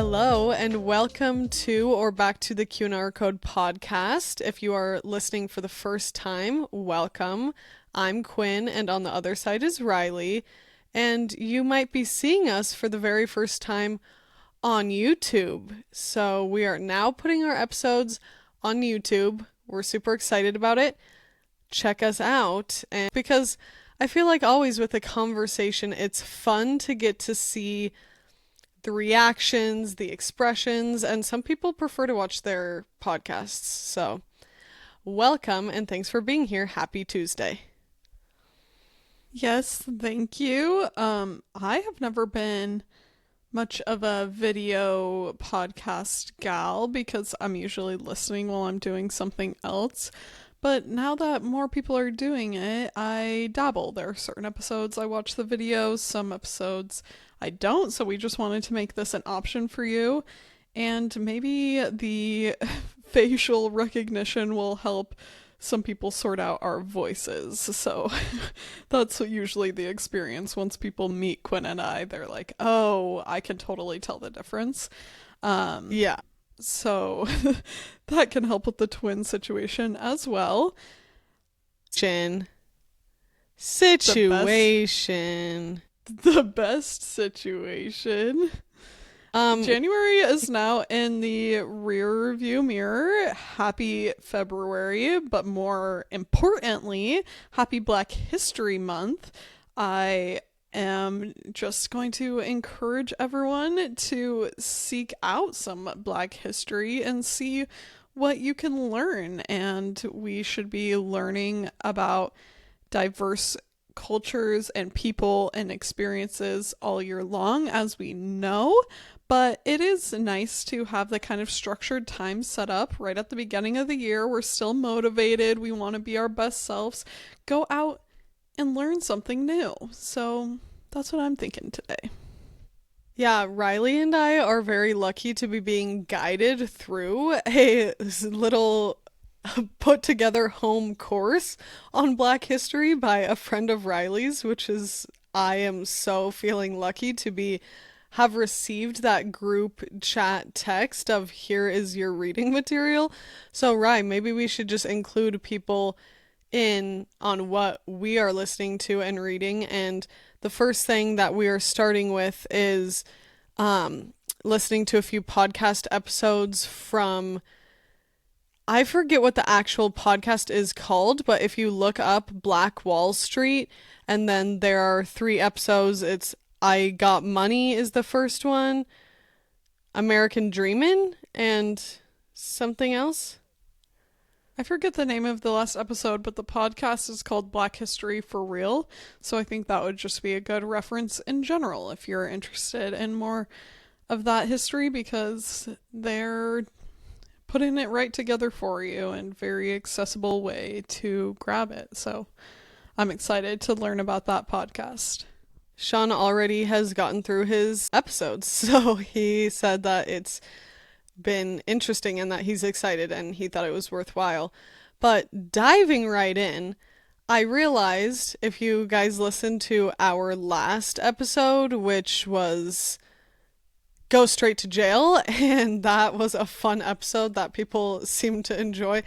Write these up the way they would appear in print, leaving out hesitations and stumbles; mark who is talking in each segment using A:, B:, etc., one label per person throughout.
A: Hello and welcome to or back to the Q&R Code podcast. If you are listening for the first time, welcome. I'm Quinn and on the other side is Riley, and you might be seeing us for the very first time on YouTube. So we are now putting our episodes on YouTube. We're super excited about it. Check us out. And because I feel like always with a conversation, it's fun to get to see the reactions, the expressions, and some people prefer to watch their podcasts. So welcome and thanks for being here. Happy Tuesday.
B: Yes, thank you. I have never been much of a video podcast gal because I'm usually listening while I'm doing something else. But now that more people are doing it, I dabble. There are certain episodes I watch the videos, some episodes I don't, so we just wanted to make this an option for you. And maybe the facial recognition will help some people sort out our voices. So that's usually the experience. Once people meet Quinn and I, they're like, oh, I can totally tell the difference.
A: Yeah.
B: So that can help with the twin situation as well.
A: Situation.
B: The best situation. January is now in the rear view mirror. Happy February, but more importantly, happy Black History Month. I am just going to encourage everyone to seek out some Black history and see what you can learn. And we should be learning about diverse cultures and people and experiences all year long, as we know. But it is nice to have the kind of structured time set up right at the beginning of the year. We're still motivated. We want to be our best selves. Go out and learn something new. So that's what I'm thinking today.
A: Yeah, Riley and I are very lucky to be being guided through a little put together home course on Black history by a friend of Riley's, which is, I am so feeling lucky to have received that group chat text of here is your reading material. So Ry, maybe we should just include people in on what we are listening to and reading. And the first thing that we are starting with is listening to a few podcast episodes from, I forget what the actual podcast is called, but if you look up Black Wall Street and then there are 3 episodes, it's I Got Money is the first one, American Dreamin', and something else.
B: I forget the name of the last episode, but the podcast is called Black History for Real. So I think that would just be a good reference in general if you're interested in more of that history, because they're putting it right together for you in a very accessible way to grab it. So I'm excited to learn about that podcast.
A: Sean already has gotten through his episodes, so he said that it's been interesting and that he's excited and he thought it was worthwhile. But diving right in, I realized if you guys listened to our last episode, which was Go Straight to Jail, and that was a fun episode that people seemed to enjoy,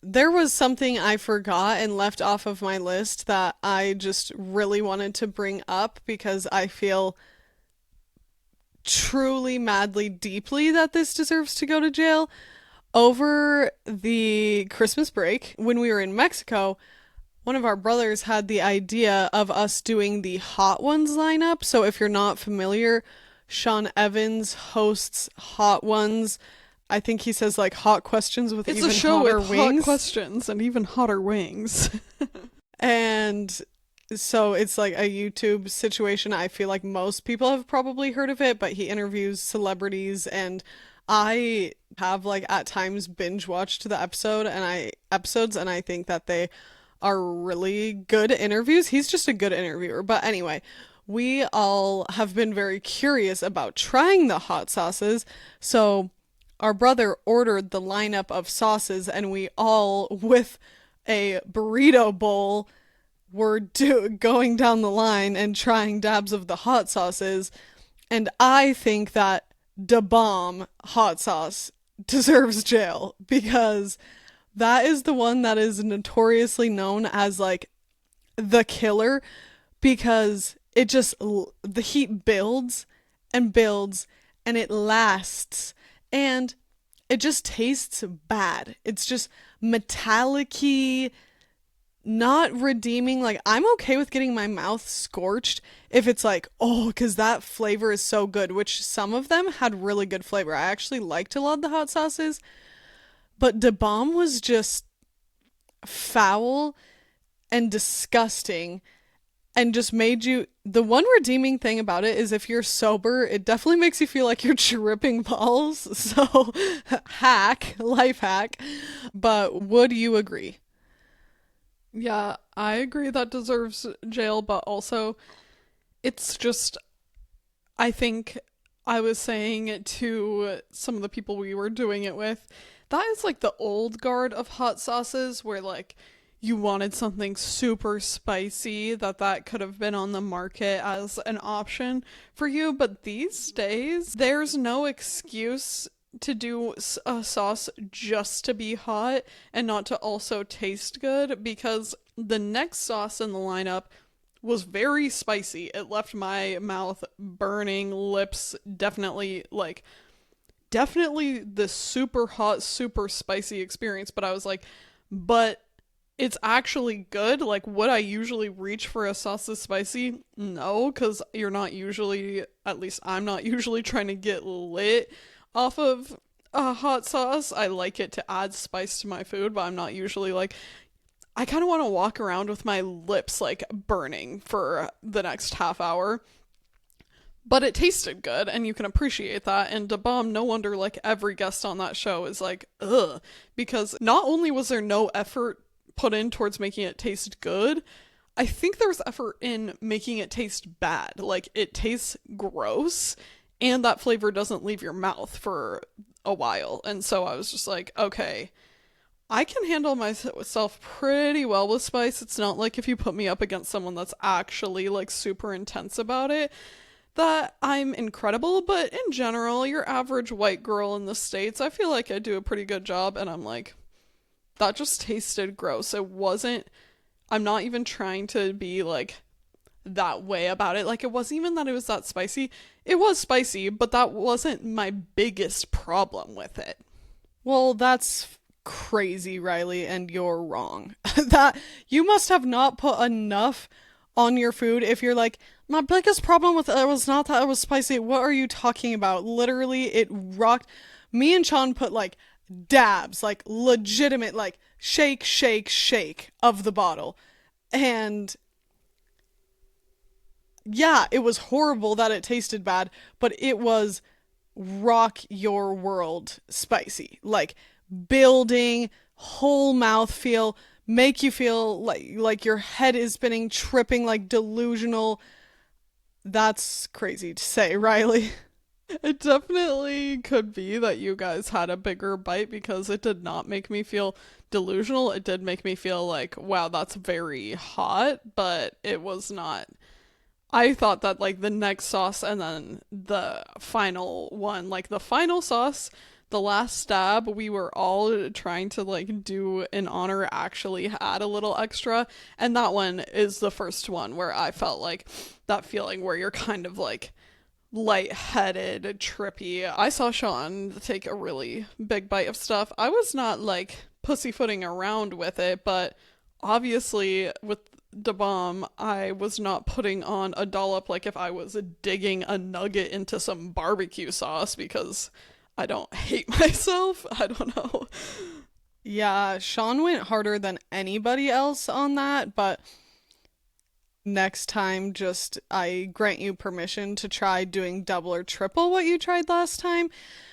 A: there was something I forgot and left off of my list that I just really wanted to bring up because I feel truly, madly, deeply that this deserves to go to jail. Over the Christmas break, when we were in Mexico, one of our brothers had the idea of us doing the Hot Ones lineup. So if you're not familiar, Sean Evans hosts Hot Ones. I think he says like hot questions with
B: it's
A: even
B: a show
A: hotter
B: with
A: wings.
B: Hot questions and even hotter wings.
A: And so it's like a YouTube situation. I feel like most people have probably heard of it, but he interviews celebrities, and I have like at times binge watched the episodes and I think that they are really good interviews. He's just a good interviewer. But anyway, we all have been very curious about trying the hot sauces. So our brother ordered the lineup of sauces, and we all, with a burrito bowl, were going down the line and trying dabs of the hot sauces. And I think that Da Bomb hot sauce deserves jail because that is the one that is notoriously known as like the killer because it just the heat builds and builds and it lasts and it just tastes bad. It's just metallic-y, not redeeming. Like, I'm okay with getting my mouth scorched if it's like, oh, because that flavor is so good, which some of them had really good flavor. I actually liked a lot of the hot sauces, but Da Bomb was just foul and disgusting and just made you. The one redeeming thing about it is if you're sober, it definitely makes you feel like you're tripping balls. So, life hack. But would you agree?
B: Yeah, I agree that deserves jail, but also it's just, I think I was saying it to some of the people we were doing it with. That is like the old guard of hot sauces where like you wanted something super spicy that could have been on the market as an option for you, but these days there's no excuse to do a sauce just to be hot and not to also taste good because the next sauce in the lineup was very spicy. It left my mouth burning, lips definitely the super hot, super spicy experience, but I was like, but it's actually good. Like, would I usually reach for a sauce this spicy? No, because you're not usually, at least I'm not usually trying to get lit off of a hot sauce. I like it to add spice to my food, but I'm not usually like, I kind of want to walk around with my lips like burning for the next half hour. But it tasted good, and you can appreciate that. And Da Bomb, no wonder like every guest on that show is like, ugh. Because not only was there no effort put in towards making it taste good, I think there's effort in making it taste bad. Like, it tastes gross, and that flavor doesn't leave your mouth for a while. And so I was just like, okay, I can handle myself pretty well with spice. It's not like if you put me up against someone that's actually like super intense about it, that I'm incredible, but in general, your average white girl in the States, I feel like I do a pretty good job, and I'm like, that just tasted gross. It wasn't, I'm not even trying to be like that way about it. Like, it wasn't even that it was that spicy. It was spicy, but that wasn't my biggest problem with it.
A: Well, that's crazy, Riley, and you're wrong. That you must have not put enough on your food if you're like, my biggest problem with it was not that it was spicy. What are you talking about? Literally, it rocked. Me and Sean put like dabs, like legitimate, like shake, shake, shake of the bottle. And yeah, it was horrible that it tasted bad, but it was rock your world spicy. Like building, whole mouth feel, make you feel like your head is spinning, tripping, like delusional. That's crazy to say, Riley.
B: It definitely could be that you guys had a bigger bite because it did not make me feel delusional. It did make me feel like, wow, that's very hot, but it was not. I thought that like the next sauce and then the final one, like the final sauce, the last stab, we were all trying to like do in honor, actually add a little extra. And that one is the first one where I felt like that feeling where you're kind of like lightheaded, trippy. I saw Sean take a really big bite of stuff. I was not like pussyfooting around with it, but obviously with Da Bomb, I was not putting on a dollop like if I was digging a nugget into some barbecue sauce because I don't hate myself. I don't know.
A: Yeah, Sean went harder than anybody else on that, but next time, just I grant you permission to try doing double or triple what you tried last time.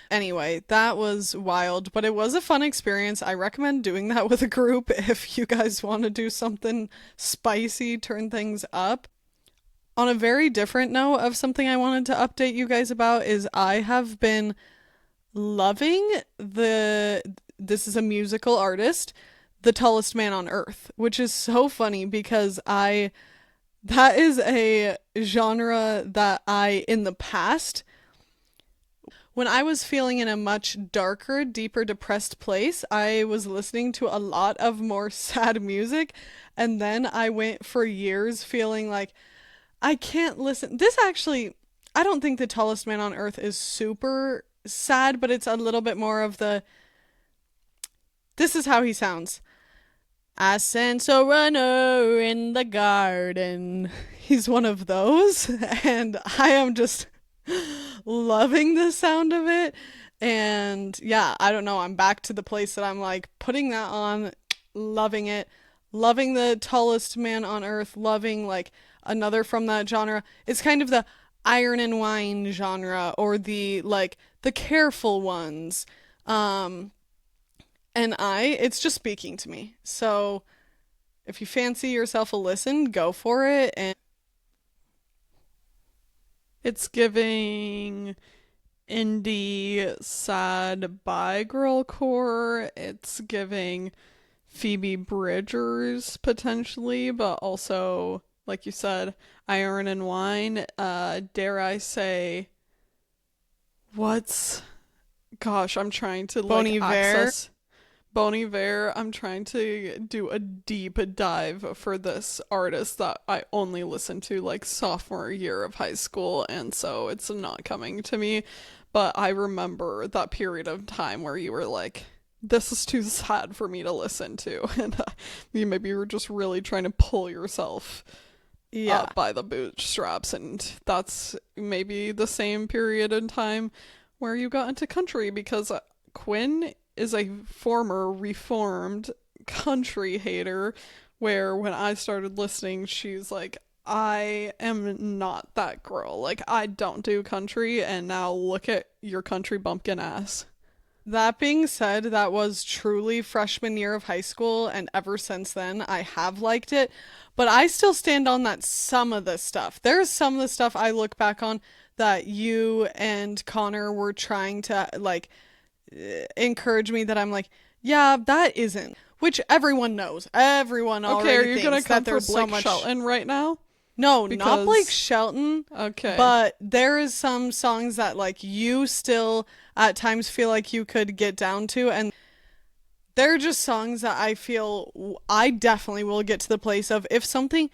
A: Anyway, that was wild, but it was a fun experience. I recommend doing that with a group if you guys want to do something spicy, turn things up. On a very different note of something I wanted to update you guys about is I have been loving this is a musical artist, The Tallest Man on Earth, which is so funny because that is a genre that I in the past when I was feeling in a much darker, deeper, depressed place, I was listening to a lot of more sad music. And then I went for years feeling like I can't listen. This actually, I don't think The Tallest Man on Earth is super sad, but it's a little bit more of the, this is how he sounds. I sense a runner in the garden. He's one of those, and I am just loving the sound of it. And yeah, I don't know. I'm back to the place that I'm like putting that on, loving it, loving The Tallest Man on Earth, loving like another from that genre. It's kind of the iron and wine genre or the like the careful ones. Um and it's just speaking to me. So if you fancy yourself a listen, go for it. And
B: It's giving indie sad bi girl core. It's giving Phoebe Bridgers potentially, but also, like you said, Iron and Wine. Dare I say, what's gosh, I'm trying to
A: Bon
B: like
A: Iver.
B: access Bon Iver. I'm trying to do a deep dive for this artist that I only listened to like sophomore year of high school, and so it's not coming to me. But I remember that period of time where you were like, this is too sad for me to listen to. And you maybe were just really trying to pull yourself
A: Yeah.
B: up by the bootstraps. And that's maybe the same period in time where you got into country because Quinn is a former reformed country hater where when I started listening, she's like, I am not that girl. Like, I don't do country, and now look at your country bumpkin ass.
A: That being said, that was truly freshman year of high school, and ever since then, I have liked it. But I still stand on that some of the stuff. There's some of the stuff I look back on that you and Connor were trying to, like, encourage me that I'm like, yeah, that isn't. Which everyone knows. Everyone
B: Okay, are
A: already
B: you gonna
A: thinks
B: come
A: that
B: for
A: there's so
B: Blake
A: much.
B: Shelton right now?
A: No, not Blake
B: Because,
A: Shelton,
B: okay.
A: but there is some songs that like you still at times feel like you could get down to, and they're just songs that I feel I definitely will get to the place of if something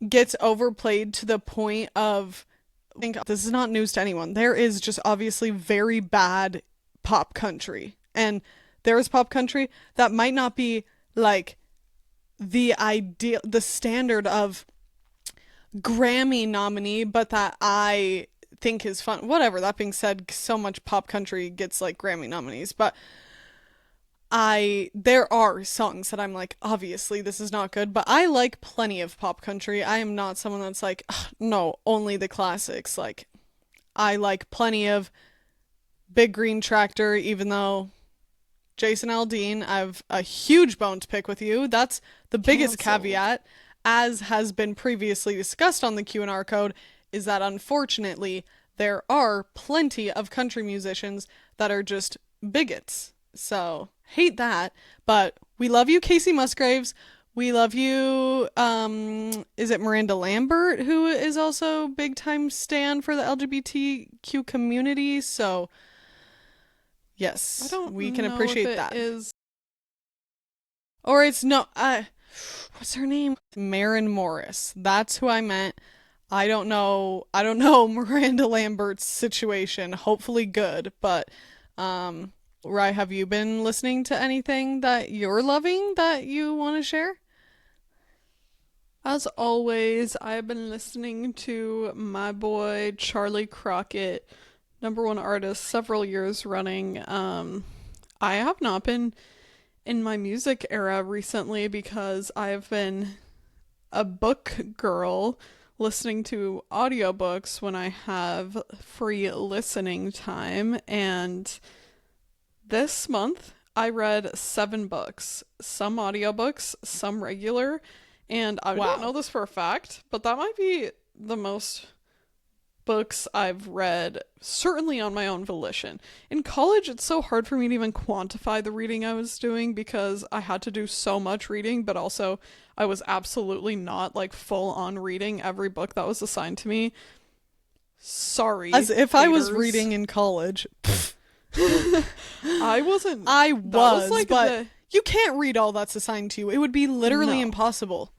A: gets overplayed to the point of I think this is not news to anyone. There is just obviously very bad pop country. And there is pop country that might not be like the standard of Grammy nominee, but that I think is fun. Whatever. That being said, so much pop country gets like Grammy nominees, but there are songs that I'm like, obviously this is not good, but I like plenty of pop country. I am not someone that's like, "Ugh, no, only the classics." Like I like plenty of Big Green Tractor, even though Jason Aldean, I've a huge bone to pick with you. That's the biggest
B: Cancelled.
A: caveat, as has been previously discussed on the Q&R code, is that unfortunately there are plenty of country musicians that are just bigots. So, hate that, but we love you, Casey Musgraves. We love you. Is it Miranda Lambert who is also big time stan for the LGBTQ community? So,
B: I
A: yes,
B: don't
A: we can
B: know if
A: appreciate
B: it
A: that.
B: is.
A: Or it's no, what's her name? Maren Morris. That's who I meant. I don't know. I don't know Miranda Lambert's situation. Hopefully good, but Rye, have you been listening to anything that you're loving that you want to share?
B: As always, I've been listening to my boy Charlie Crockett, number one artist, several years running. I have not been in my music era recently because I've been a book girl listening to audiobooks when I have free listening time. And this month I read 7 books, some audiobooks, some regular. And I don't
A: Wow.
B: know this for a fact, but that might be the most books I've read, certainly on my own volition. In college, it's so hard for me to even quantify the reading I was doing because I had to do so much reading, but also I was absolutely not like full on reading every book that was assigned to me. Sorry,
A: As if I was
B: haters.
A: reading in college.
B: I wasn't.
A: I
B: That was
A: was,
B: like
A: but you can't read all that's assigned to you. It would be literally
B: No.
A: impossible.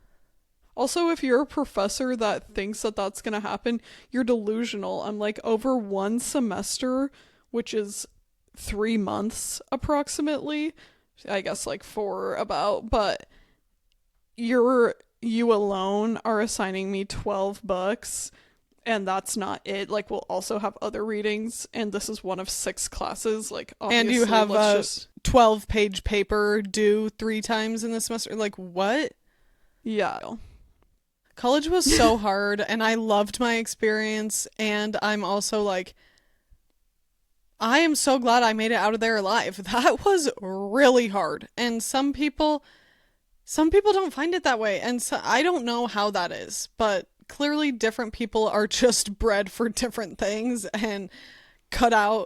B: Also, if you're a professor that thinks that that's going to happen, you're delusional. I'm like, over one semester, which is 3 months approximately, I guess like four about, but you alone are assigning me 12 books, and that's not it. Like, we'll also have other readings, and this is one of 6 classes. Like,
A: And
B: obviously,
A: you have
B: let's
A: a
B: just
A: 12-page paper due 3 times in the semester. Like, what?
B: yeah.
A: College was so hard, and I loved my experience, and I'm also like, I am so glad I made it out of there alive. That was really hard. And some people don't find it that way, and so I don't know how that is, but clearly different people are just bred for different things and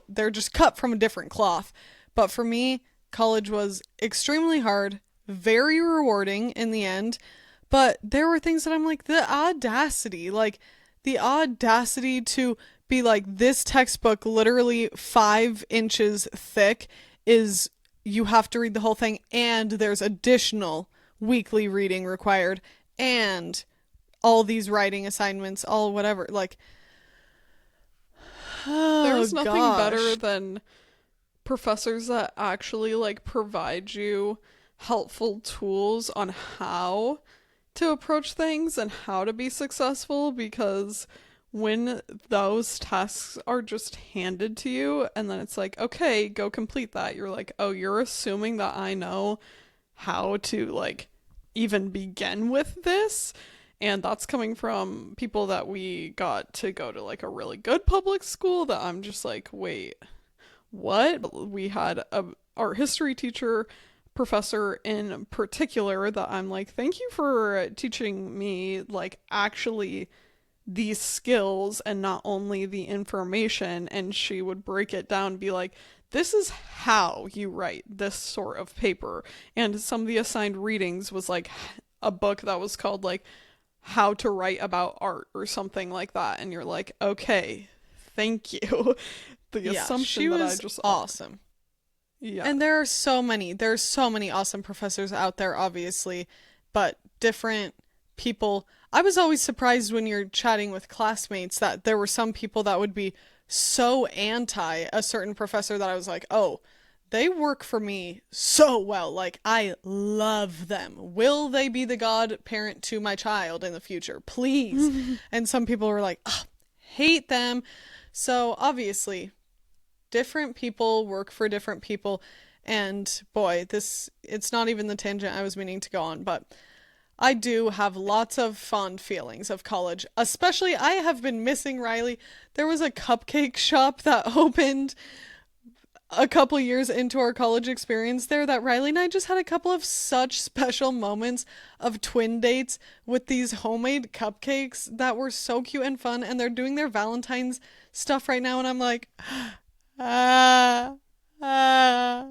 A: they're just cut from a different cloth. But for me, college was extremely hard, very rewarding in the end, but there were things that I'm like, the audacity to be like, this textbook literally 5 inches thick is, you have to read the whole thing, and there's additional weekly reading required, and all these writing assignments, all whatever. Like, oh
B: There's nothing better
A: gosh.
B: than professors that actually like provide you helpful tools on how to approach things and how to be successful, because when those tasks are just handed to you and then it's like, okay, go complete that, you're like, oh, you're assuming that I know how to like even begin with this. And that's coming from people that we got to go to like a really good public school, that I'm just like, wait, what? We had a art history teacher, professor in particular, that I'm like, thank you for teaching me like actually these skills and not only the information. And she would break it down and be like, this is how you write this sort of paper. And some of the assigned readings was like a book that was called like How to Write About Art or something like that. And you're like, okay, thank you. The
A: Yeah, she
B: assumption that I
A: was
B: just
A: awesome.
B: yeah.
A: And there's so many awesome professors out there, obviously, but different people. I was always surprised when you're chatting with classmates that there were some people that would be so anti a certain professor that I was like, oh, they work for me so well. Like, I love them. Will they be the godparent to my child in the future? Please. And some people were like, oh, hate them. So obviously, different people work for different people. And boy, it's not even the tangent I was meaning to go on, but I do have lots of fond feelings of college. Especially, I have been missing Riley. There was a cupcake shop that opened a couple years into our college experience there that Riley and I just had a couple of such special moments of twin dates with these homemade cupcakes that were so cute and fun. And they're doing their Valentine's stuff right now, and I'm like, ah, ah,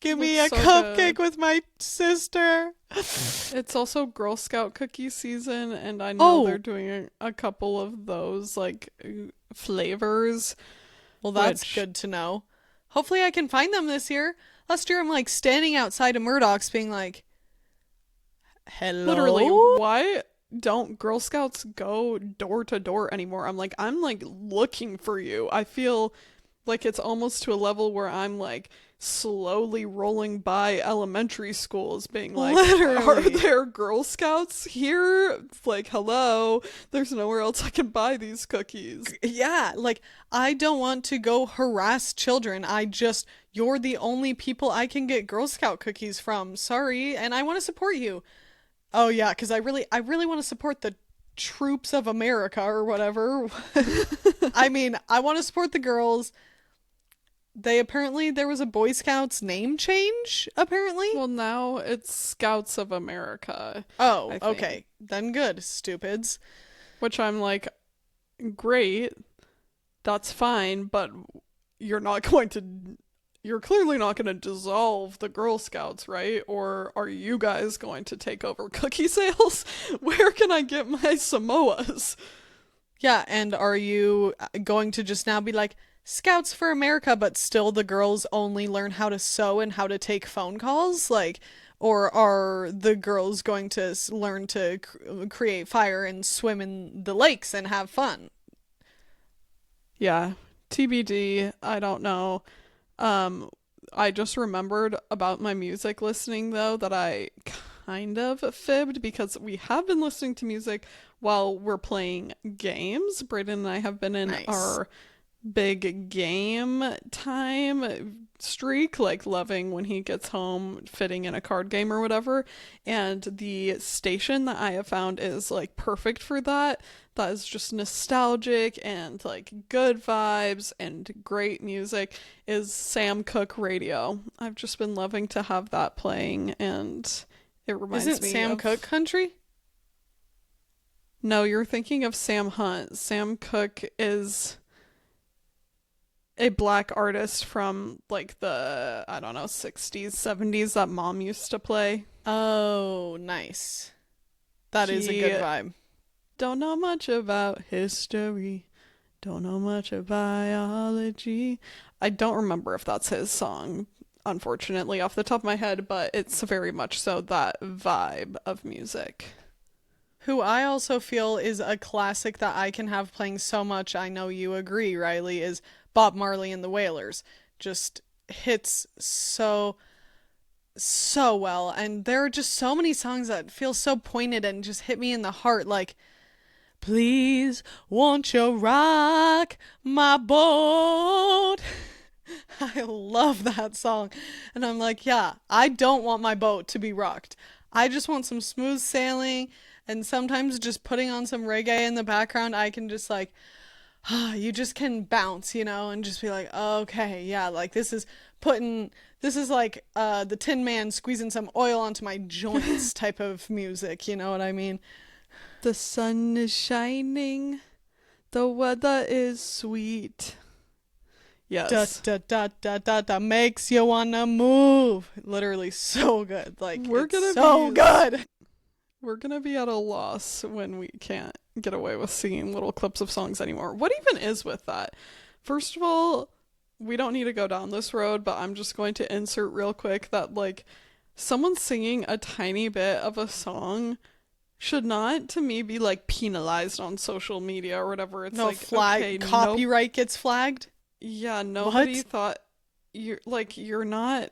A: give me a
B: That's so
A: cupcake
B: good.
A: with my sister.
B: It's also Girl Scout cookie season, and I know they're
A: Oh,
B: doing a couple of those like flavors,
A: well, that's
B: which
A: good to know. Hopefully, I can find them this year. Last year, I'm like standing outside of Murdoch's being like,
B: literally,
A: hello?
B: why don't Girl Scouts go door to door anymore? I'm like looking for you. I feel like it's almost to a level where I'm like slowly rolling by elementary schools being like, are
A: Literally.
B: there Girl Scouts here? It's like, hello, there's nowhere else I can buy these cookies.
A: Yeah, like, I don't want to go harass children. You're the only people I can get Girl Scout cookies from. Sorry, and I want to support you. Oh yeah, because I really want to support the troops of America or whatever. I mean, I want to support the girls. There was a Boy Scouts name change, apparently.
B: Well, now it's Scouts of America,
A: Oh,
B: I think.
A: okay. Then good, stupids.
B: Which I'm like, great, that's fine, but you're not going to you're clearly not going to dissolve the Girl Scouts, right? Or are you guys going to take over cookie sales? Where can I get my Samoas?
A: Yeah, and are you going to just now be like Scouts for America, but still the girls only learn how to sew and how to take phone calls? Like, or are the girls going to learn to create fire and swim in the lakes and have fun?
B: Yeah, TBD, I don't know. Um, I just remembered about my music listening though that I kind of fibbed because we have been listening to music while we're playing games. Brayden and I have been in
A: Nice.
B: our big game time streak, like loving when he gets home, fitting in a card game or whatever. And the station that I have found is like perfect for that. That is just nostalgic and like good vibes and great music is Sam Cooke Radio. I've just been loving to have that playing and it reminds
A: Isn't
B: me
A: Sam Cooke
B: of.
A: country?
B: No, you're thinking of Sam Hunt. Sam Cooke is a black artist from like the, I don't know, 60s, 70s that mom used to play.
A: Oh, nice. That is a good
B: He
A: vibe.
B: don't know much about history, don't know much of biology. I don't remember if that's his song, unfortunately, off the top of my head, but it's very much so that vibe of music.
A: Who I also feel is a classic that I can have playing so much, I know you agree, Riley, is Bob Marley and the Wailers. Just hits so well, and there are just so many songs that feel so pointed and just hit me in the heart, like please won't you rock my boat. I love that song, and I'm like, yeah, I don't want my boat to be rocked. I just want some smooth sailing, and sometimes just putting on some reggae in the background, I can just like you just can bounce, and just be like, okay, yeah, like this is like the Tin Man squeezing some oil onto my joints type of music, you know what I mean?
B: The sun is shining, the weather is sweet.
A: Da
B: Yes.
A: da da da da da makes you wanna move. Literally so good. Like
B: We're
A: it's
B: gonna
A: so
B: be
A: good.
B: we're gonna be at a loss when we can't get away with singing little clips of songs anymore. What even is with that? First of all, we don't need to go down this road, but I'm just going to insert real quick that like someone singing a tiny bit of a song should not to me be like penalized on social media or whatever. It's
A: No
B: like, okay,
A: flag
B: no,
A: copyright gets flagged.
B: yeah, nobody
A: What?
B: thought you're not,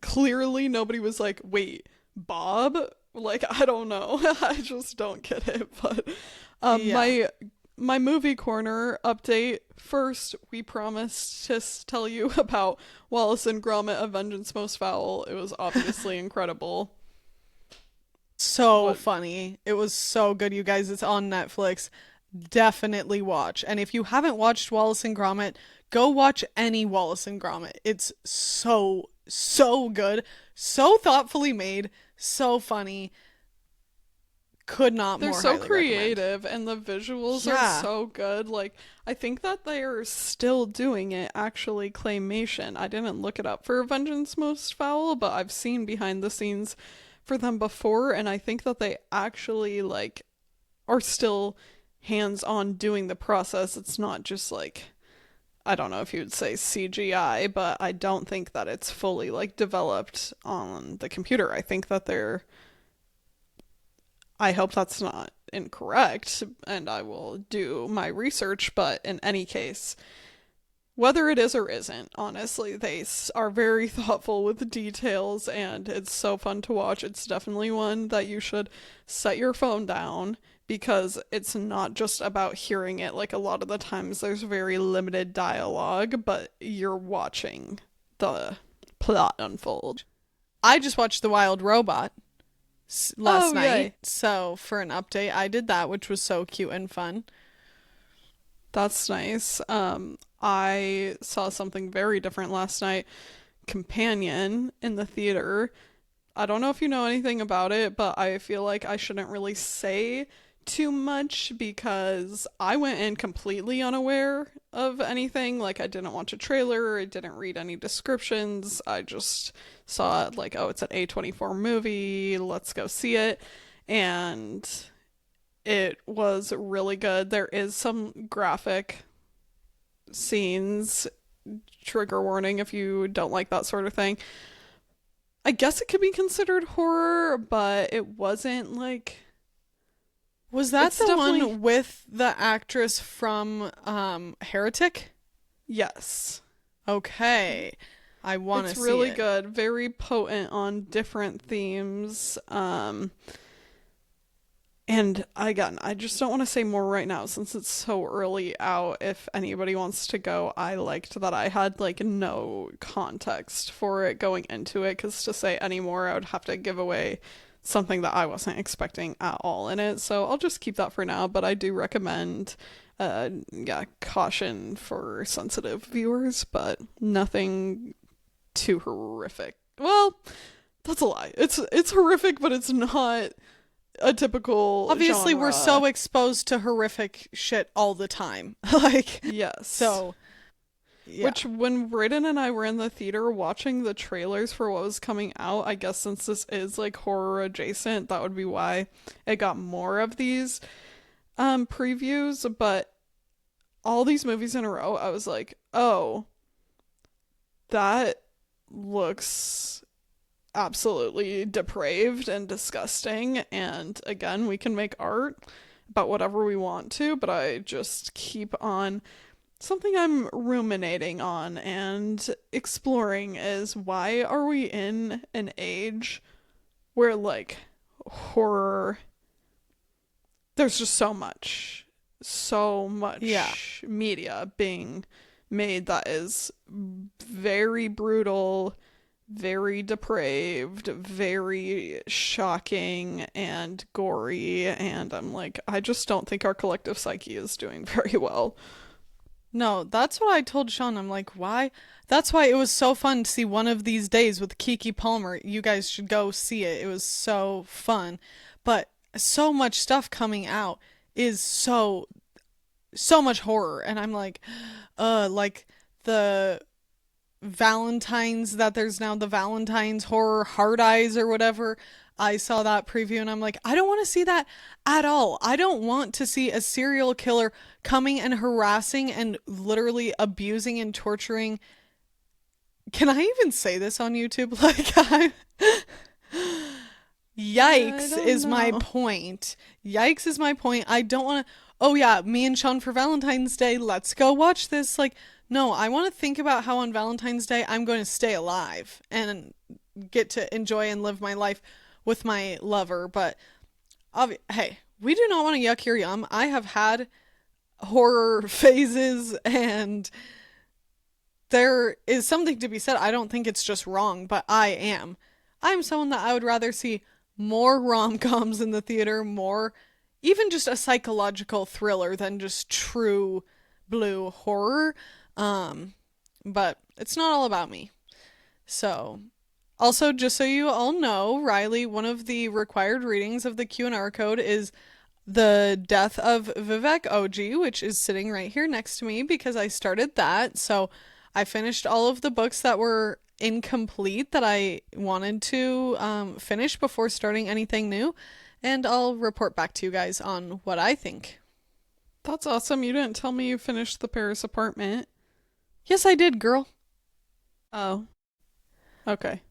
B: clearly nobody was like, wait, Bob? Like, I don't know. I just don't get it. But
A: Yeah.
B: my movie corner update. First, we promised to tell you about Wallace and Gromit: A Vengeance Most Fowl. It was obviously incredible.
A: So
B: What?
A: funny. It was so good, you guys. It's on Netflix. Definitely watch. And if you haven't watched Wallace and Gromit, go watch any Wallace and Gromit. It's so good, so thoughtfully made, so funny. Could not
B: They're
A: more
B: so
A: highly recommend.
B: creative and the visuals are
A: Yeah.
B: so good. Like, I think that they're still doing it actually claymation. I didn't look it up for Vengeance Most Foul, but I've seen behind the scenes for them before and I think that they actually like are still hands on doing the process. It's not just like, I don't know if you would say CGI, but I don't think that it's fully like developed on the computer. I think that they're, I hope that's not incorrect and I will do my research, but in any case, whether it is or isn't, honestly, they are very thoughtful with the details and it's so fun to watch. It's definitely one that you should set your phone down because it's not just about hearing it. Like a lot of the times, there's very limited dialogue, but you're watching the plot unfold.
A: I just watched The Wild Robot last
B: Oh,
A: night.
B: yay.
A: So, for an update, I did that, which was so cute and fun.
B: That's nice. I saw something very different last night. Companion in the theater. I don't know if you know anything about it, but I feel like I shouldn't really say too much because I went in completely unaware of anything. Like, I didn't watch a trailer, I didn't read any descriptions. I just saw it like, oh, it's an A24 movie, let's go see it. And it was really good. There is some graphic scenes, trigger warning if you don't like that sort of thing. I guess it could be considered horror, but it wasn't like
A: Was that
B: it's
A: the
B: definitely
A: one with the actress from Heretic?
B: yes.
A: Okay. I want to
B: It's
A: see
B: really
A: it.
B: good, very potent on different themes. And again, I just don't want to say more right now since it's so early out. If anybody wants to go, I liked that I had like no context for it going into it, because to say any more, I would have to give away something that I wasn't expecting at all in it. So I'll just keep that for now, but I do recommend yeah, caution for sensitive viewers, but nothing too horrific. Well, that's a lie. It's horrific, but it's not a typical
A: Obviously, we're
B: genre.
A: so exposed to horrific shit all the time. Like,
B: Yes.
A: so, yeah.
B: Which, when Brayden and I were in the theater watching the trailers for what was coming out, I guess since this is like horror adjacent, that would be why it got more of these previews. But all these movies in a row, I was like, oh, that looks absolutely depraved and disgusting. And again, we can make art about whatever we want to, but I just keep on something I'm ruminating on and exploring is, why are we in an age where like horror, there's just so
A: Yeah.
B: much media being made that is very brutal, very depraved, very shocking and gory, and I'm like, I just don't think our collective psyche is doing very well.
A: No, that's what I told Sean. I'm like, why? That's why it was so fun to see One of These Days with Kiki Palmer. You guys should go see it. It was so fun. But so much stuff coming out is so much horror. And I'm like the Valentine's, that there's now the Valentine's horror Hard Eyes or whatever. I saw that preview and I'm like, I don't want to see that at all. I don't want to see a serial killer coming and harassing and literally abusing and torturing. Can I even say this on YouTube? Like,
B: I
A: yikes
B: don't
A: is my
B: know.
A: point. Yikes is my point. I don't want to. Oh, yeah, me and Sean for Valentine's Day, let's go watch this. Like, no, I want to think about how on Valentine's Day I'm going to stay alive and get to enjoy and live my life with my lover. But hey, we do not want to yuck your yum. I have had horror phases, and there is something to be said. I don't think it's just wrong, but I'm someone that I would rather see more rom-coms in the theater, more even just a psychological thriller than just true blue horror. Um, but it's not all about me. So, also, just so you all know, Riley, one of the required readings of the Q&R code is The Death of Vivek OG, which is sitting right here next to me because I started that. So, I finished all of the books that were incomplete that I wanted to finish before starting anything new, and I'll report back to you guys on what I think.
B: That's awesome. You didn't tell me you finished the Paris apartment.
A: Yes, I did, girl.
B: Oh, okay.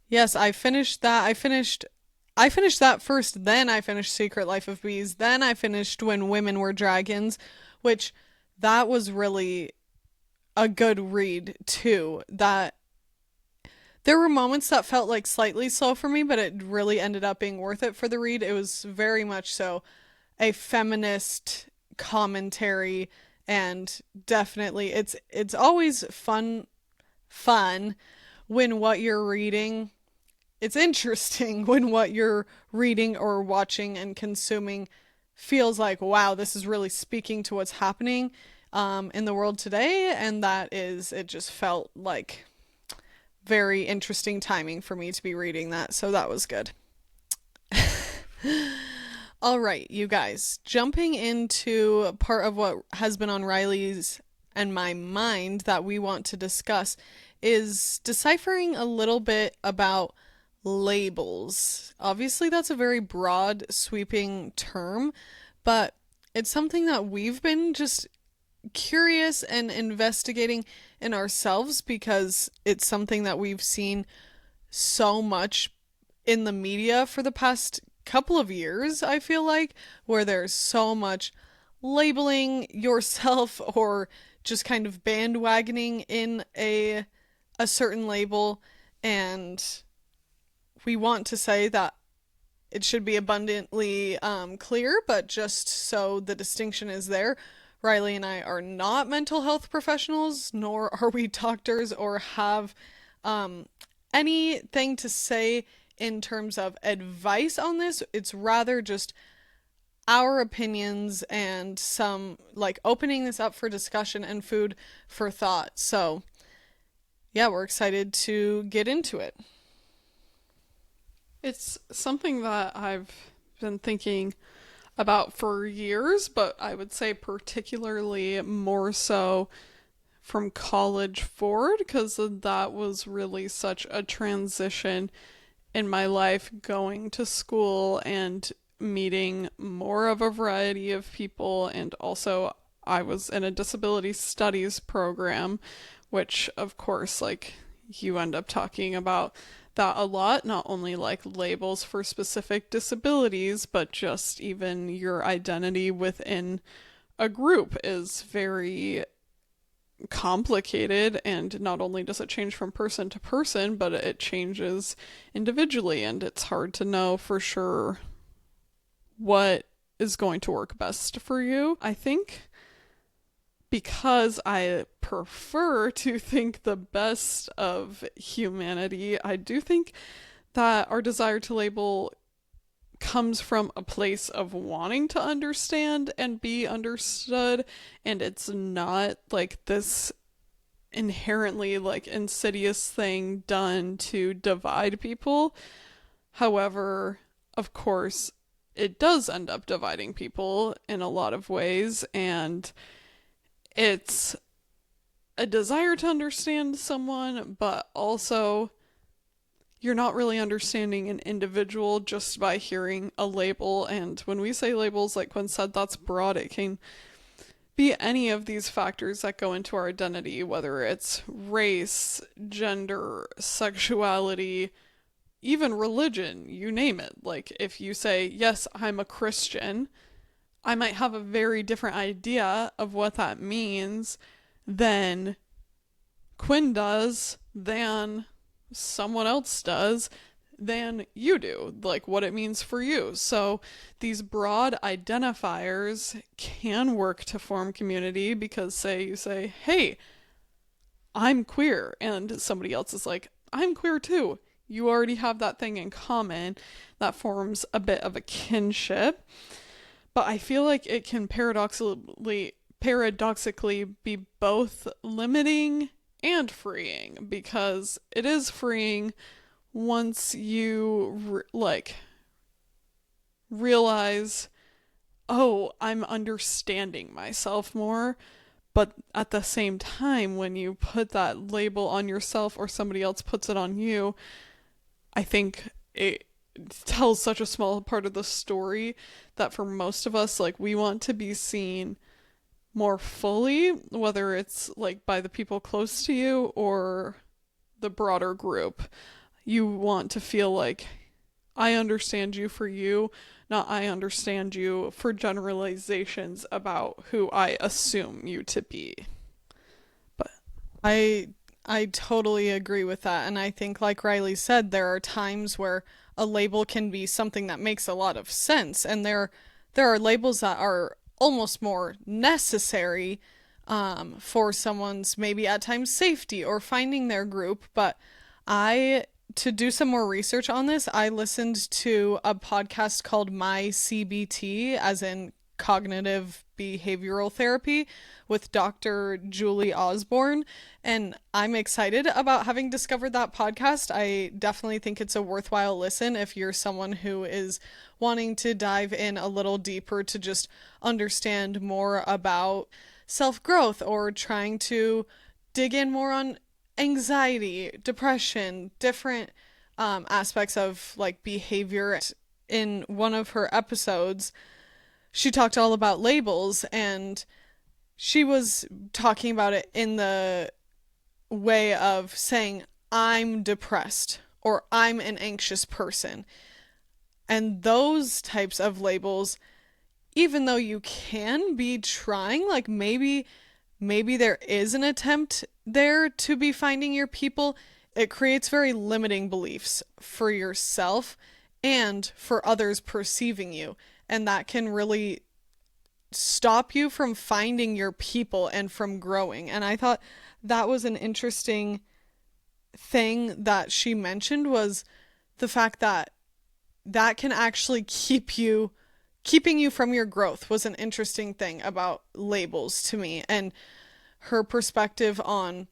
A: Yes, I finished that. I finished that first, then I finished Secret Life of Bees, then I finished When Women Were Dragons, which that was really a good read too. That there were moments that felt like slightly slow for me, but it really ended up being worth it for the read. It was very much so a feminist commentary, and definitely it's always fun when what you're reading, it's interesting when what you're reading or watching and consuming feels like, wow, this is really speaking to what's happening in the world today. And it just felt like very interesting timing for me to be reading that. So that was good. All right, you guys, jumping into part of what has been on Riley's and my mind that we want to discuss is deciphering a little bit about labels. Obviously, that's a very broad, sweeping term, but it's something that we've been just curious and investigating in ourselves because it's something that we've seen so much in the media for the past couple of years, I feel like, where there's so much labeling yourself or just kind of bandwagoning in a certain label, and we want to say that it should be abundantly clear, but just so the distinction is there, Riley and I are not mental health professionals, nor are we doctors or have um, anything to say in terms of advice on this. It's rather just our opinions and some like opening this up for discussion and food for thought. So, yeah, we're excited to get into it.
B: It's something that I've been thinking about for years, but I would say particularly more so from college forward, because that was really such a transition in my life, going to school and meeting more of a variety of people. And also, I was in a disability studies program, which, of course, like you end up talking about that a lot, not only like labels for specific disabilities, but just even your identity within a group is very complicated, and not only does it change from person to person, but it changes individually, and it's hard to know for sure what is going to work best for you. I think because I prefer to think the best of humanity, I do think that our desire to label comes from a place of wanting to understand and be understood, and it's not like this inherently like insidious thing done to divide people. However, of course, it does end up dividing people in a lot of ways, and it's a desire to understand someone, but also you're not really understanding an individual just by hearing a label. And when we say labels, like Quinn said, that's broad. It can be any of these factors that go into our identity, whether it's race, gender, sexuality, even religion, you name it. Like if you say, yes, I'm a Christian, I might have a very different idea of what that means than Quinn does, than someone else does, than you do, like what it means for you. So these broad identifiers can work to form community, because say you say, hey, I'm queer, and somebody else is like, I'm queer too. You already have that thing in common. That forms a bit of a kinship. But I feel like it can paradoxically be both limiting and freeing, because it is freeing once you realize, oh, I'm understanding myself more. But at the same time, when you put that label on yourself or somebody else puts it on you, I think it tells such a small part of the story that for most of us, like, we want to be seen more fully, whether it's like by the people close to you or the broader group. You want to feel like, I understand you for you, not I understand you for generalizations about who I assume you to be. But
A: I I totally agree with that, and I think like Riley said, there are times where a label can be something that makes a lot of sense, and there are labels that are almost more necessary for someone's maybe at times safety or finding their group. But I to do some more research on this, I listened to a podcast called My CBT, as in cognitive behavioral therapy, with Dr. Julie Osborne, and I'm excited about having discovered that podcast. I definitely think it's a worthwhile listen if you're someone who is wanting to dive in a little deeper to just understand more about self-growth, or trying to dig in more on anxiety, depression, different aspects of like behavior. In one of her episodes, she talked all about labels, and she was talking about it in the way of saying, I'm depressed or I'm an anxious person. And those types of labels, even though you can be trying, like maybe there is an attempt there to be finding your people, it creates very limiting beliefs for yourself and for others perceiving you. And that can really stop you from finding your people and from growing. And I thought that was an interesting thing that she mentioned, was the fact that that can actually keeping you from your growth was an interesting thing about labels to me, and her perspective on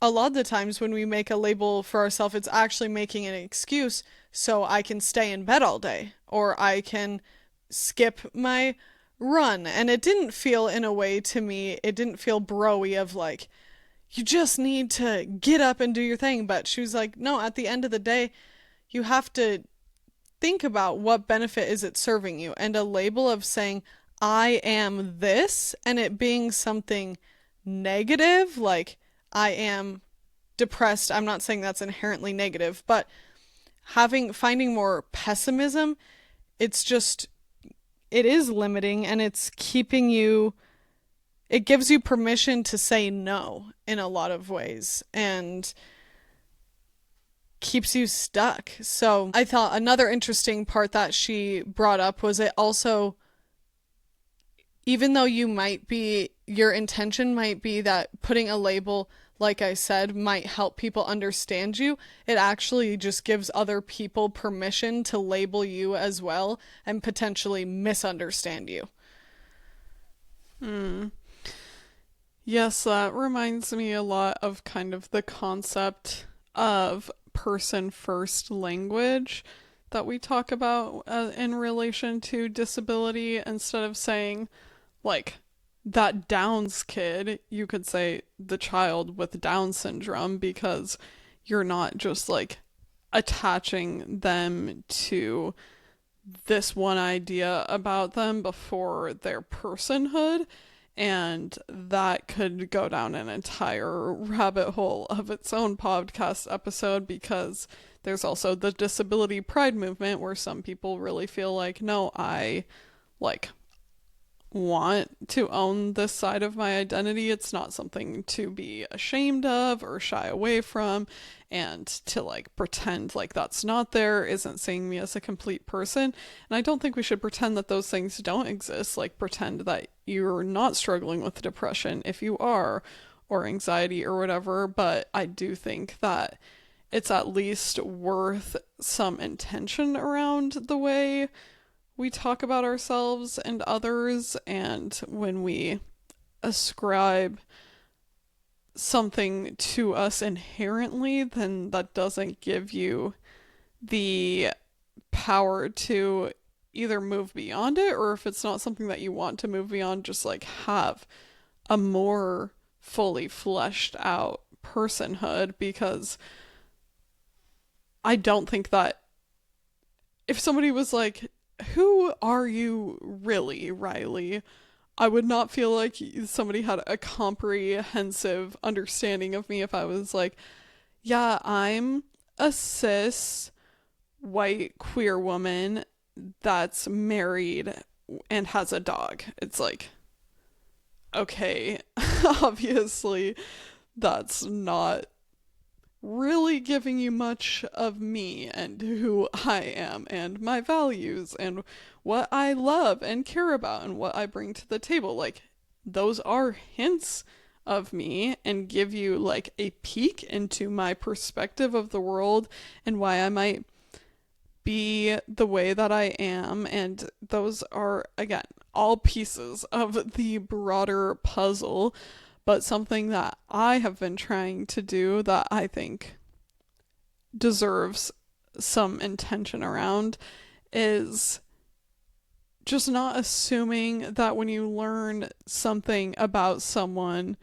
A: a lot of the times when we make a label for ourselves, it's actually making an excuse so I can stay in bed all day or I can skip my run. And it didn't feel, in a way to me, it didn't feel broy of like, you just need to get up and do your thing. But she was like, no, at the end of the day, you have to think about what benefit is it serving you. And a label of saying, I am this, and it being something negative, like I am depressed. I'm not saying that's inherently negative, but finding more pessimism, it's just, it is limiting, and it's keeping you, it gives you permission to say no in a lot of ways and keeps you stuck. So I thought another interesting part that she brought up was, it also, even though your intention might be that putting a label, like I said, might help people understand you, it actually just gives other people permission to label you as well and potentially misunderstand you.
B: Hmm. Yes, that reminds me a lot of kind of the concept of person first language that we talk about in relation to disability. Instead of saying, like, that Downs kid, you could say the child with Down syndrome, because you're not just like attaching them to this one idea about them before their personhood. And that could go down an entire rabbit hole of its own podcast episode, because there's also the disability pride movement, where some people really feel like, no, I like want to own this side of my identity. It's not something to be ashamed of or shy away from, and to like pretend like that's not there isn't seeing me as a complete person. And I don't think we should pretend that those things don't exist, like pretend that you're not struggling with depression if you are, or anxiety or whatever. But I do think that it's at least worth some intention around the way we talk about ourselves and others. And when we ascribe something to us inherently, then that doesn't give you the power to either move beyond it, or if it's not something that you want to move beyond, just like have a more fully fleshed out personhood. Because I don't think that if somebody was like, who are you really, Riley? I would not feel like somebody had a comprehensive understanding of me if I was like, yeah, I'm a cis white queer woman that's married and has a dog. It's like, okay, obviously that's not really giving you much of me and who I am and my values and what I love and care about and what I bring to the table. Like, those are hints of me and give you like a peek into my perspective of the world and why I might be the way that I am. And those are, again, all pieces of the broader puzzle. But something that I have been trying to do that I think deserves some intention around is just not assuming that when you learn something about someone,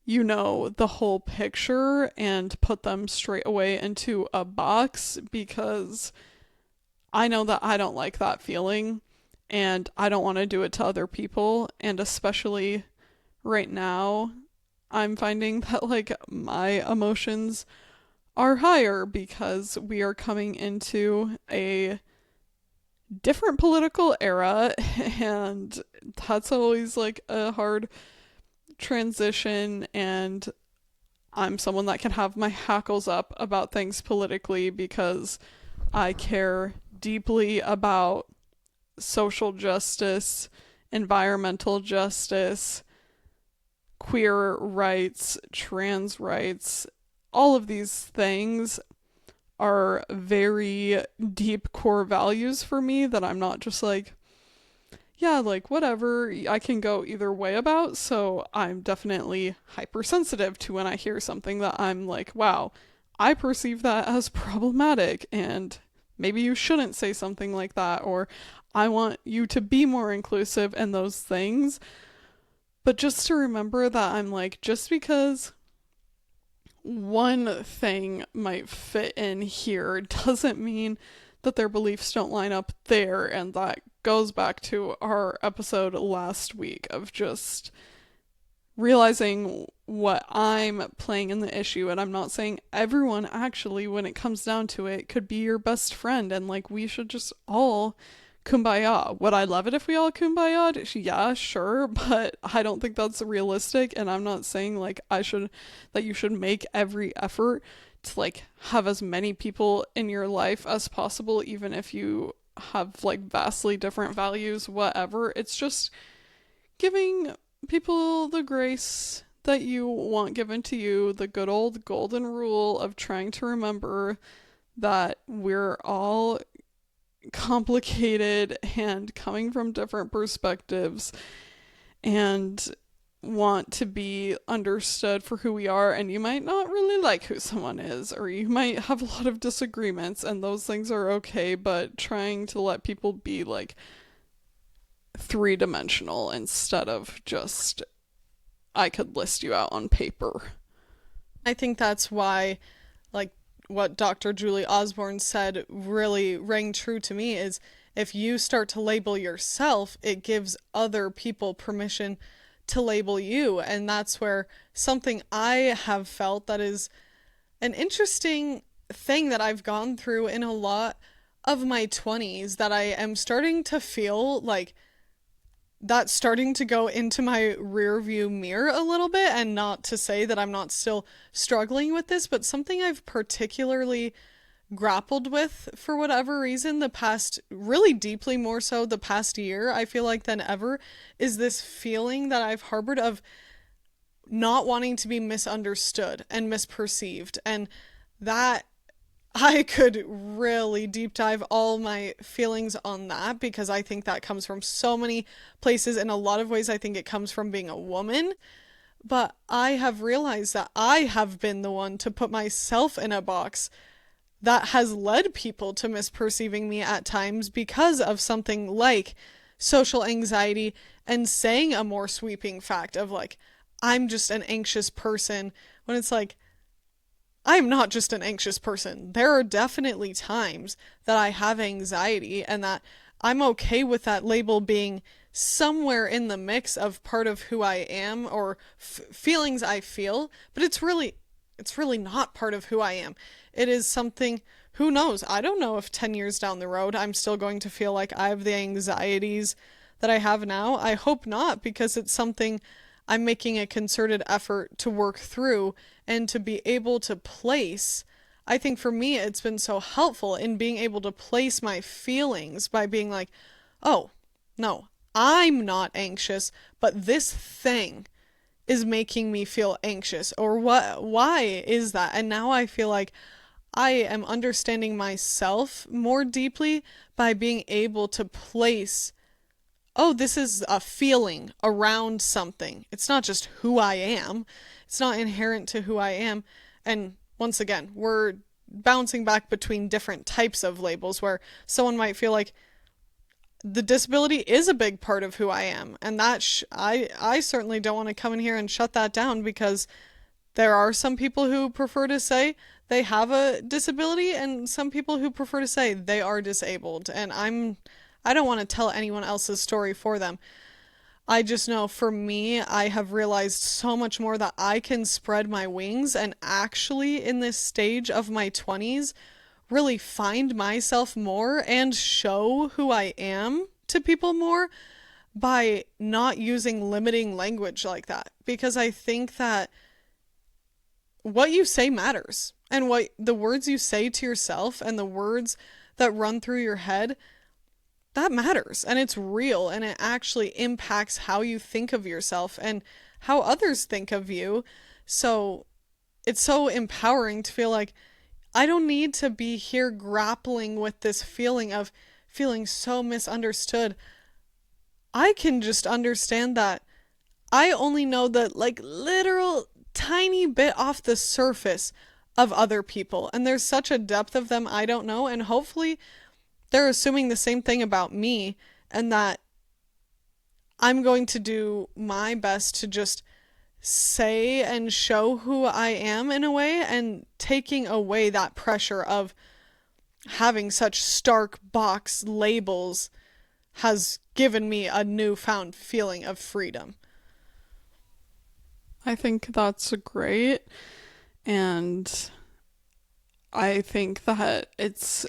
B: you know the whole picture and put them straight away into a box, because I know that I don't like that feeling. and I don't want to do it to other people. And especially right now, I'm finding that like my emotions are higher because we are coming into a different political era, and that's always like a hard transition. And I'm someone that can have my hackles up about things politically because I care deeply about social justice, environmental justice, queer rights, trans rights. All of these things are very deep core values for me that I'm not just like, yeah, like whatever, I can go either way about. So I'm definitely hypersensitive to when I hear something that I'm like, wow, I perceive that as problematic, and maybe you shouldn't say something like that, or I want you to be more inclusive and those things. But just to remember that I'm like, just because one thing might fit in here doesn't mean that their beliefs don't line up there. And that goes back to our episode last week of just realizing what I'm playing in the issue. And I'm not saying everyone actually, when it comes down to it, could be your best friend, and like we should just all kumbaya. Would I love it if we all kumbaya? Yeah, sure, but I don't think that's realistic. And I'm not saying like that you should make every effort to like have as many people in your life as possible, even if you have like vastly different values, whatever. It's just giving people the grace that you want given to you, the good old golden rule of trying to remember that we're all complicated and coming from different perspectives and want to be understood for who we are. And you might not really like who someone is, or you might have a lot of disagreements, and those things are okay, but trying to let people be like three-dimensional instead of just I could list you out on paper.
A: I think that's why, like, what Dr. Julie Osborne said really rang true to me is if you start to label yourself, it gives other people permission to label you. And that's where something I have felt that is an interesting thing that I've gone through in a lot of my 20s, that I am starting to feel like that's starting to go into my rear view mirror a little bit. And not to say that I'm not still struggling with this, but something I've particularly grappled with for whatever reason the past, really deeply more so the past year, I feel like than ever, is this feeling that I've harbored of not wanting to be misunderstood and misperceived. And that I could really deep dive all my feelings on that, because I think that comes from so many places. In a lot of ways, I think it comes from being a woman. But I have realized that I have been the one to put myself in a box that has led people to misperceiving me at times because of something like social anxiety, and saying a more sweeping fact of like, I'm just an anxious person, when it's like, I'm not just an anxious person. There are definitely times that I have anxiety, and that I'm okay with that label being somewhere in the mix of part of who I am, or feelings I feel, but it's really not part of who I am. It is something, who knows? I don't know if 10 years down the road I'm still going to feel like I have the anxieties that I have now. I hope not, because it's something I'm making a concerted effort to work through and to be able to place. I think for me, it's been so helpful in being able to place my feelings by being like, oh, no, I'm not anxious, but this thing is making me feel anxious. Or why is that? And now I feel like I am understanding myself more deeply by being able to place, oh, this is a feeling around something. It's not just who I am. It's not inherent to who I am. And once again, we're bouncing back between different types of labels, where someone might feel like the disability is a big part of who I am. And that I certainly don't want to come in here and shut that down, because there are some people who prefer to say they have a disability, and some people who prefer to say they are disabled. And I don't want to tell anyone else's story for them. I just know for me, I have realized so much more that I can spread my wings and actually, in this stage of my 20s, really find myself more and show who I am to people more by not using limiting language like that. Because I think that what you say matters. And what the words you say to yourself and the words that run through your head, that matters. And it's real. And it actually impacts how you think of yourself and how others think of you. So it's so empowering to feel like I don't need to be here grappling with this feeling of feeling so misunderstood. I can just understand that I only know the like literal tiny bit off the surface of other people. And there's such a depth of them I don't know. And hopefully they're assuming the same thing about me and that I'm going to do my best to just say and show who I am in a way and taking away that pressure of having such stark box labels has given me a newfound feeling of freedom.
B: I think that's great. And I think that it's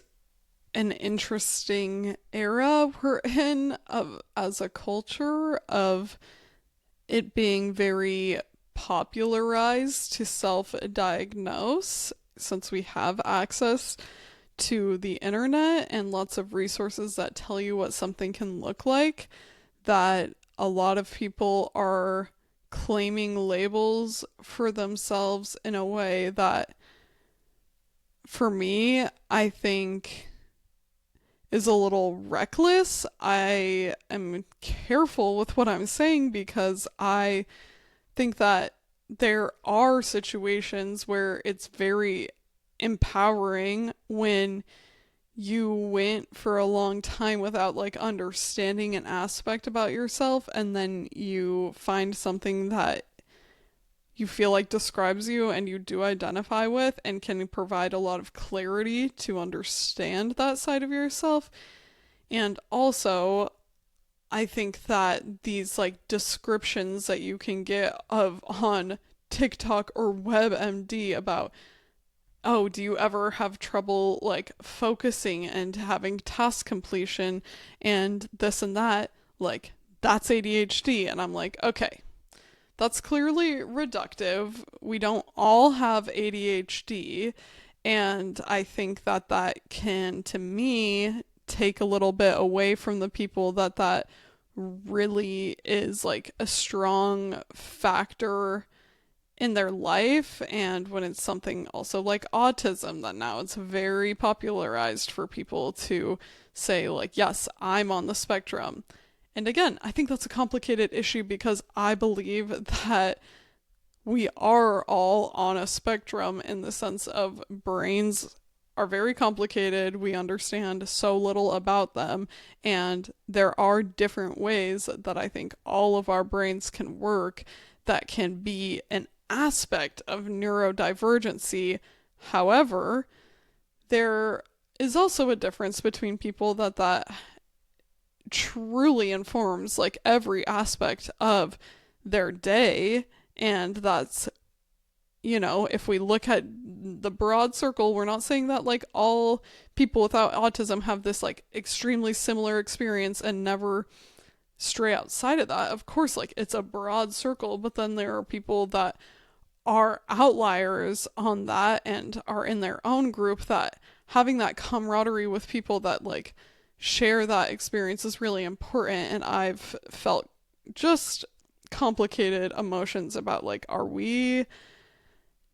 B: an interesting era we're in of as a culture of it being very popularized to self-diagnose since we have access to the internet and lots of resources that tell you what something can look like, that a lot of people are claiming labels for themselves in a way that, for me, I think is a little reckless. I am careful with what I'm saying because I think that there are situations where it's very empowering when you went for a long time without like understanding an aspect about yourself and then you find something that you feel like describes you and you do identify with and can provide a lot of clarity to understand that side of yourself. And also, I think that these like descriptions that you can get of on TikTok or WebMD about, oh, do you ever have trouble like focusing and having task completion and this and that, like that's ADHD. And I'm like, okay, that's clearly reductive. We don't all have ADHD. And I think that that can, to me, take a little bit away from the people that really is like a strong factor in their life. And when it's something also like autism, that now it's very popularized for people to say like, yes, I'm on the spectrum. And again, I think that's a complicated issue because I believe that we are all on a spectrum in the sense of brains are very complicated. We understand so little about them. And there are different ways that I think all of our brains can work that can be an aspect of neurodivergency. However, there is also a difference between people that truly informs like every aspect of their day. And that's, you know, if we look at the broad circle, we're not saying that like all people without autism have this like extremely similar experience and never stray outside of that. Of course, like it's a broad circle, but then there are people that are outliers on that and are in their own group, that having that camaraderie with people that like share that experience is really important. And I've felt just complicated emotions about like, are we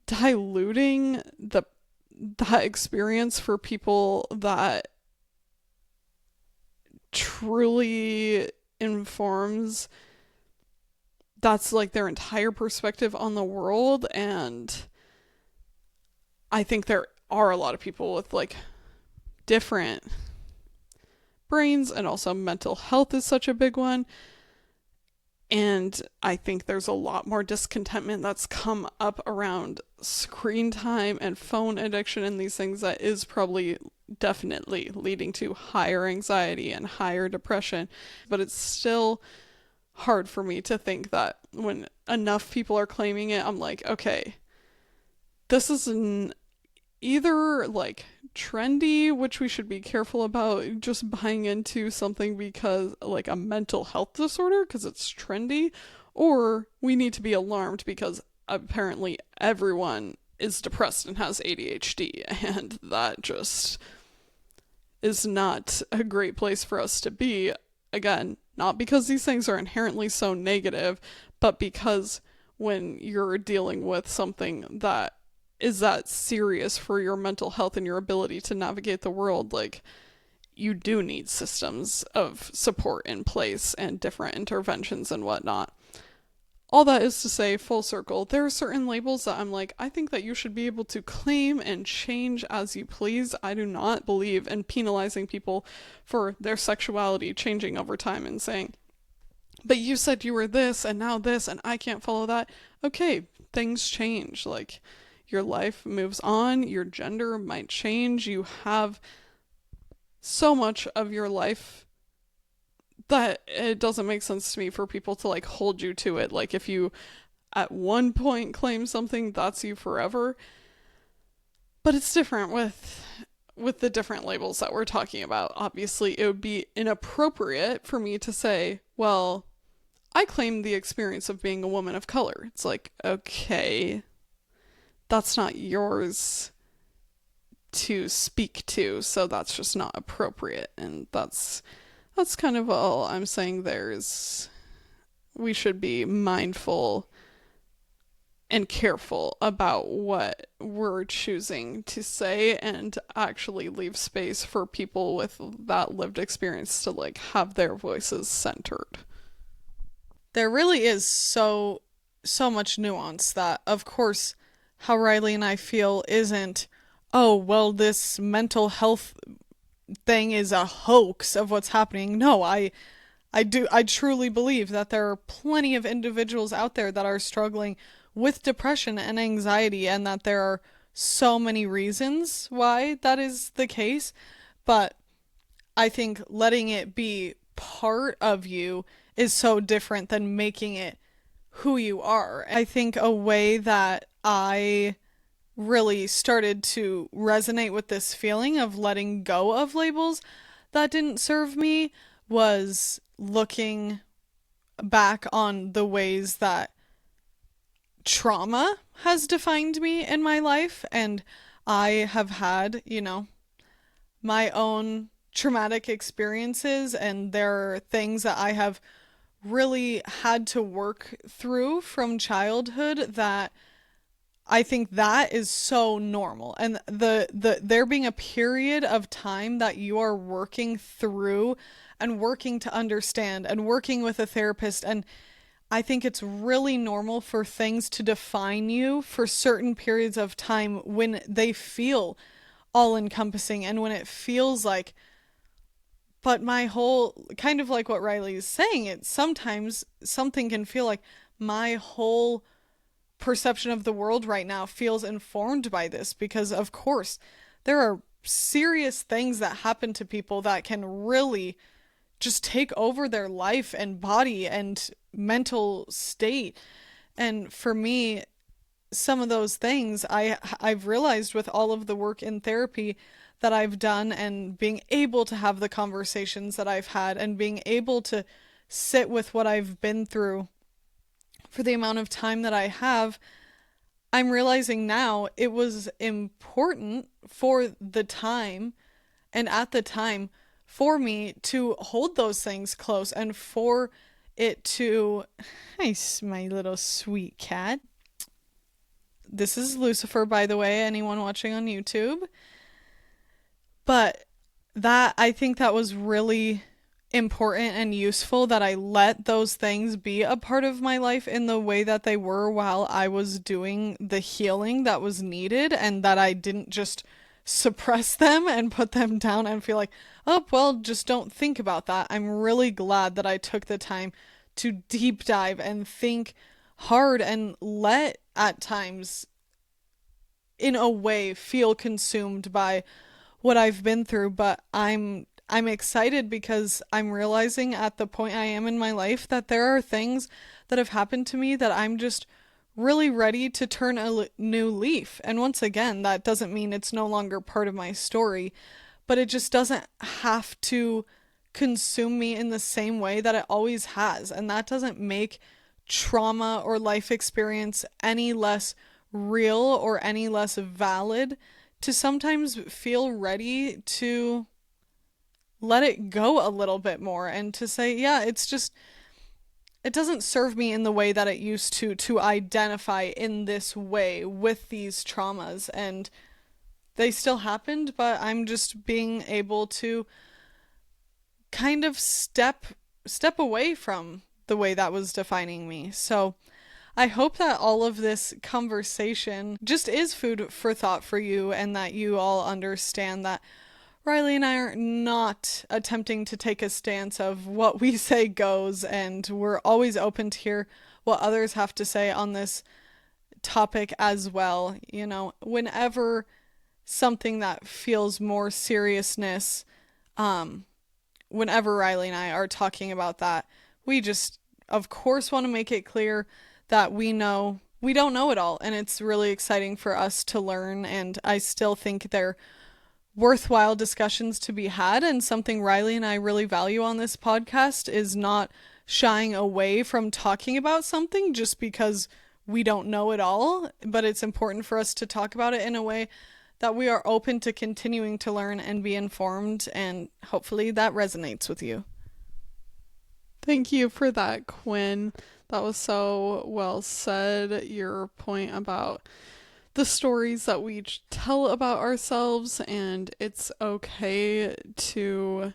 B: diluting that experience for people that truly informs that's like their entire perspective on the world? And I think there are a lot of people with like different brains, and also mental health is such a big one. And I think there's a lot more discontentment that's come up around screen time and phone addiction and these things that is probably definitely leading to higher anxiety and higher depression. But it's still hard for me to think that when enough people are claiming it, I'm like, okay, this is either like trendy, which we should be careful about just buying into something because like a mental health disorder because it's trendy, or we need to be alarmed because apparently everyone is depressed and has ADHD, and that just is not a great place for us to be. Again, not because these things are inherently so negative, but because when you're dealing with something that is that serious for your mental health and your ability to navigate the world, like, you do need systems of support in place and different interventions and whatnot. All that is to say, full circle, there are certain labels that I'm like, I think that you should be able to claim and change as you please. I do not believe in penalizing people for their sexuality changing over time and saying, but you said you were this and now this and I can't follow that. Okay, things change. Like, your life moves on, your gender might change, you have so much of your life that it doesn't make sense to me for people to like hold you to it. Like, if you at one point claim something, that's you forever. But it's different with the different labels that we're talking about. Obviously, it would be inappropriate for me to say, well, I claim the experience of being a woman of color. It's like, okay, that's not yours to speak to, so that's just not appropriate. And that's kind of all I'm saying there is we should be mindful and careful about what we're choosing to say and actually leave space for people with that lived experience to like have their voices centered.
A: There really is so much nuance that, of course, how Riley and I feel isn't, oh, well, this mental health thing is a hoax of what's happening. No, I truly believe that there are plenty of individuals out there that are struggling with depression and anxiety, and that there are so many reasons why that is the case. But I think letting it be part of you is so different than making it who you are. I think a way that I really started to resonate with this feeling of letting go of labels that didn't serve me was looking back on the ways that trauma has defined me in my life. And I have had, my own traumatic experiences, and there are things that I have really had to work through from childhood that I think that is so normal. And the there being a period of time that you are working through and working to understand and working with a therapist, and I think it's really normal for things to define you for certain periods of time when they feel all encompassing and when it feels like, but my whole, kind of like what Riley is saying, it sometimes something can feel like my whole perception of the world right now feels informed by this, because of course there are serious things that happen to people that can really just take over their life and body and mental state. And for me, some of those things I've realized with all of the work in therapy that I've done, and being able to have the conversations that I've had, and being able to sit with what I've been through for the amount of time that I have, I'm realizing now it was important for the time and at the time for me to hold those things close, and for it to, hi, my little sweet cat. This is Lucifer, by the way, anyone watching on YouTube. But that, I think that was really important and useful, that I let those things be a part of my life in the way that they were while I was doing the healing that was needed, and that I didn't just suppress them and put them down and feel like, oh, well, just don't think about that. I'm really glad that I took the time to deep dive and think hard and let, at times, in a way, feel consumed by what I've been through, but I'm excited because I'm realizing at the point I am in my life that there are things that have happened to me that I'm just really ready to turn a new leaf. And once again, that doesn't mean it's no longer part of my story, but it just doesn't have to consume me in the same way that it always has. And that doesn't make trauma or life experience any less real or any less valid to sometimes feel ready to let it go a little bit more and to say, yeah, it's just, it doesn't serve me in the way that it used to identify in this way with these traumas. And they still happened, but I'm just being able to kind of step away from the way that was defining me. So I hope that all of this conversation just is food for thought for you, and that you all understand that Riley and I are not attempting to take a stance of what we say goes, and we're always open to hear what others have to say on this topic as well. You know, whenever something that feels more seriousness, whenever Riley and I are talking about that, we just, of course, want to make it clear that we don't know it all, and it's really exciting for us to learn. And I still think they're worthwhile discussions to be had, and something Riley and I really value on this podcast is not shying away from talking about something just because we don't know it all, but it's important for us to talk about it in a way that we are open to continuing to learn and be informed, and hopefully that resonates with you.
B: Thank you for that, Quinn. That was so well said. Your point about the stories that we tell about ourselves, and it's okay to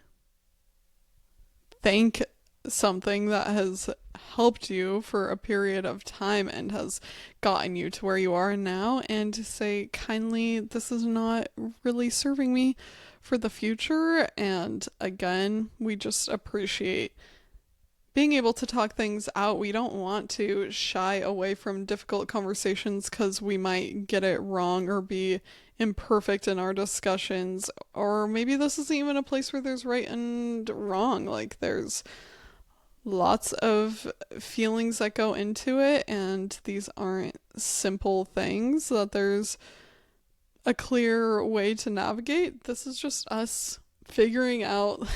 B: thank something that has helped you for a period of time and has gotten you to where you are now, and to say kindly, this is not really serving me for the future. And again, we just appreciate being able to talk things out. We don't want to shy away from difficult conversations because we might get it wrong or be imperfect in our discussions, or maybe this isn't even a place where there's right and wrong. Like, there's lots of feelings that go into it, and these aren't simple things that there's a clear way to navigate. This is just us figuring out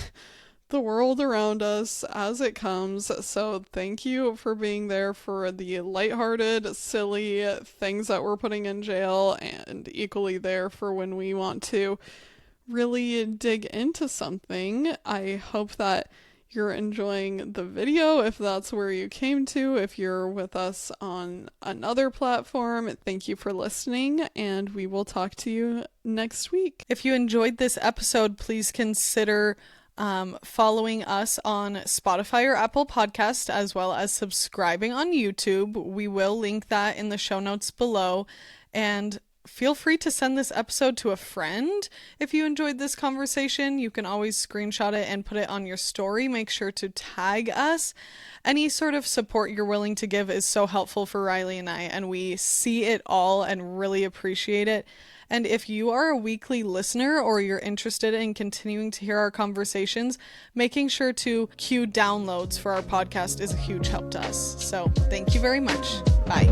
B: the world around us as it comes. So thank you for being there for the lighthearted, silly things that we're putting in jail, and equally there for when we want to really dig into something. I hope that you're enjoying the video, if that's where you came to. If you're with us on another platform, thank you for listening, and we will talk to you next week.
A: If you enjoyed this episode, please consider following us on Spotify or Apple Podcast, as well as subscribing on YouTube. We will link that in the show notes below. And feel free to send this episode to a friend. If you enjoyed this conversation, you can always screenshot it and put it on your story. Make sure to tag us. Any sort of support you're willing to give is so helpful for Riley and I, and we see it all and really appreciate it. And if you are a weekly listener, or you're interested in continuing to hear our conversations, making sure to queue downloads for our podcast is a huge help to us. So thank you very much. Bye.